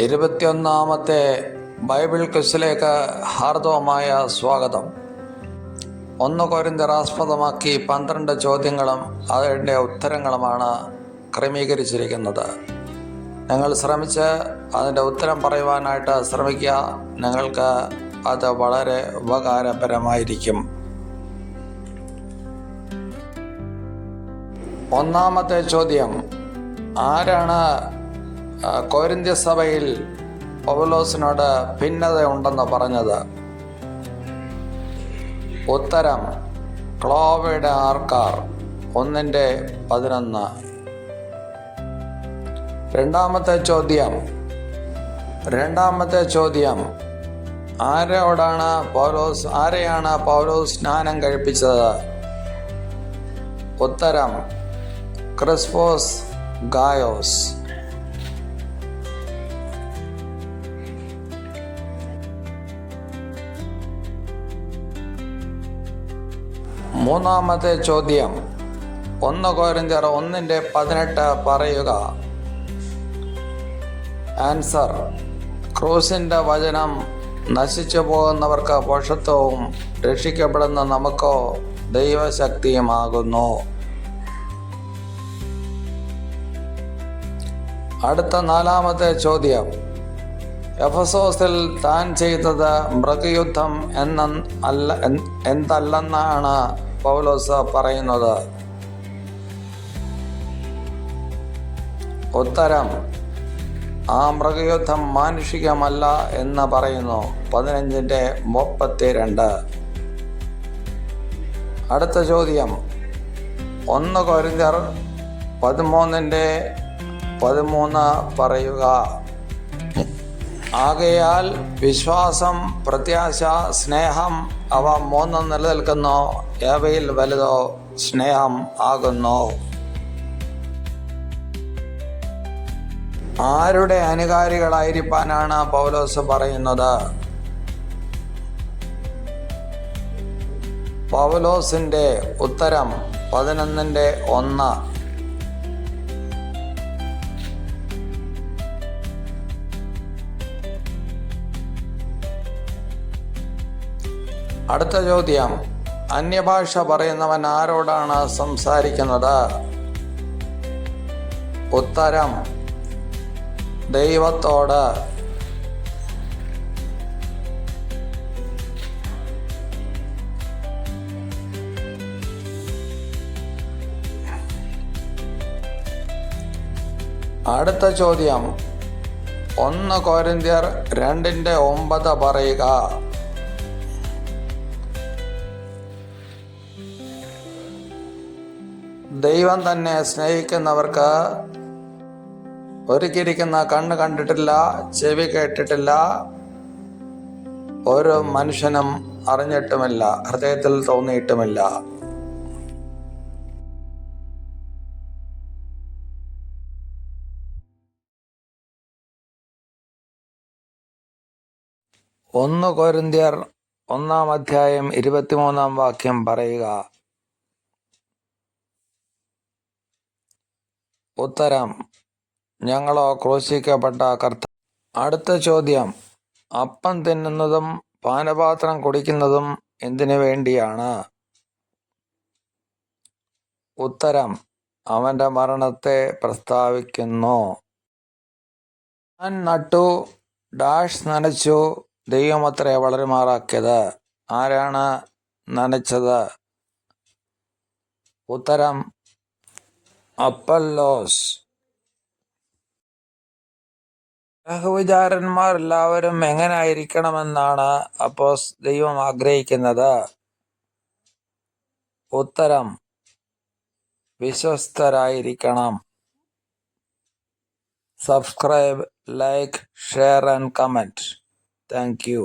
21-ാമത്തെ Bible ക്വിസിലേക്ക് ഹാർദവമായ സ്വാഗതം. 1 കൊരിന്ത്യർ ആസ്പദമാക്കി 12 ചോദ്യങ്ങളും അതിൻ്റെ ഉത്തരങ്ങളുമാണ് ക്രമീകരിച്ചിരിക്കുന്നത്. നിങ്ങൾ ശ്രമിച്ച് അതിൻ്റെ ഉത്തരം പറയുവാനായിട്ട് ശ്രമിക്കുക. നിങ്ങൾക്ക് അത് വളരെ ഉപകാരപരമായിരിക്കും. ഒന്നാമത്തെ ചോദ്യം: ആരാണ് കൊരിന്ത്യ സഭയിൽ പൗലോസിനോട് ഭിന്നതയുണ്ടെന്ന് പറഞ്ഞത്? ഉത്തരം: ക്ലോവയുടെ ആൾക്കാർ 1:11. രണ്ടാമത്തെ ചോദ്യം: ആരെയാണ് പൗലോസ് സ്നാനം കഴിപ്പിച്ചത്? ഉത്തരം: ക്രിസ്പോസ് ഗായോസ്. മൂന്നാമത്തെ ചോദ്യം: 1 കൊരിന്ത്യർ 1:18 പറയുക. ആൻസർ: ക്രൂസിൻ്റെ വചനം നശിച്ചു പോകുന്നവർക്ക് ഭോഷത്വവും രക്ഷിക്കപ്പെടുന്ന നമുക്കോ ദൈവശക്തിയുമാകുന്നു. അടുത്ത 4-ാമത്തെ ചോദ്യം: എഫെസോസിൽ താൻ ചെയ്തത് മൃഗയുദ്ധം എന്തല്ലെന്നാണ് പൗലോസ് പറയുന്നത്? ഉത്തരം: ആ മൃഗയുദ്ധം മാനുഷികമല്ല എന്ന് പറയുന്നു. 15:32. അടുത്ത ചോദ്യം: 1 കൊരിന്ത്യർ 13:13 പറയുക. ആകയാൽ വിശ്വാസം, പ്രത്യാശ, സ്നേഹം അവ 3 നിലനിൽക്കുന്നു. അവയിൽ വലുതോ സ്നേഹം ആകുന്നു. ആരുടെ അനുകാരികളായിരിക്കാനാണ് പൗലോസ് പറയുന്നത്? പൗലോസിന്റെ ഉത്തരം 11:1. അടുത്ത ചോദ്യം: അന്യഭാഷ പറയുന്നവൻ ആരോടാണ് സംസാരിക്കുന്നത്? ഉത്തരം: ദൈവത്തോട്. അടുത്ത ചോദ്യം: 1 കൊരിന്ത്യർ 2:9 പറയുക. ദൈവം തന്നെ സ്നേഹിക്കുന്നവർക്ക് ഒരുക്കിയിരിക്കുന്ന കണ്ണ് കണ്ടിട്ടില്ല, ചെവി കേട്ടിട്ടില്ല, ഒരു മനുഷ്യനും അറിഞ്ഞിട്ടുമില്ല, ഹൃദയത്തിൽ തോന്നിയിട്ടുമില്ല. ഒന്ന് കൊരിന്ത്യർ 1:23 പറയുക. ഉത്തരം: ഞങ്ങളോ ക്രൂശിക്കപ്പെട്ട കർത്താവ്. അടുത്ത ചോദ്യം: അപ്പം തിന്നുന്നതും പാനപാത്രം കുടിക്കുന്നതും എന്തിനു വേണ്ടിയാണ്? ഉത്തരം: അവന്റെ മരണത്തെ പ്രസ്താവിക്കുന്നു. ഞാൻ നട്ടു, നനച്ചു, ദൈവമത്രേ വളരുമാറാക്കിയത്. ആരാണ് നനച്ചത്? ഉത്തരം: അപ്പൊല്ലോസ്. ഗ്രഹവിചാരന്മാർ എല്ലാവരും എങ്ങനെ ആയിരിക്കണമെന്നാണ് ദൈവം ആഗ്രഹിക്കുന്നത്? ഉത്തരം: വിശ്വസ്തരായിരിക്കണം. Subscribe, like, share and comment. Thank U.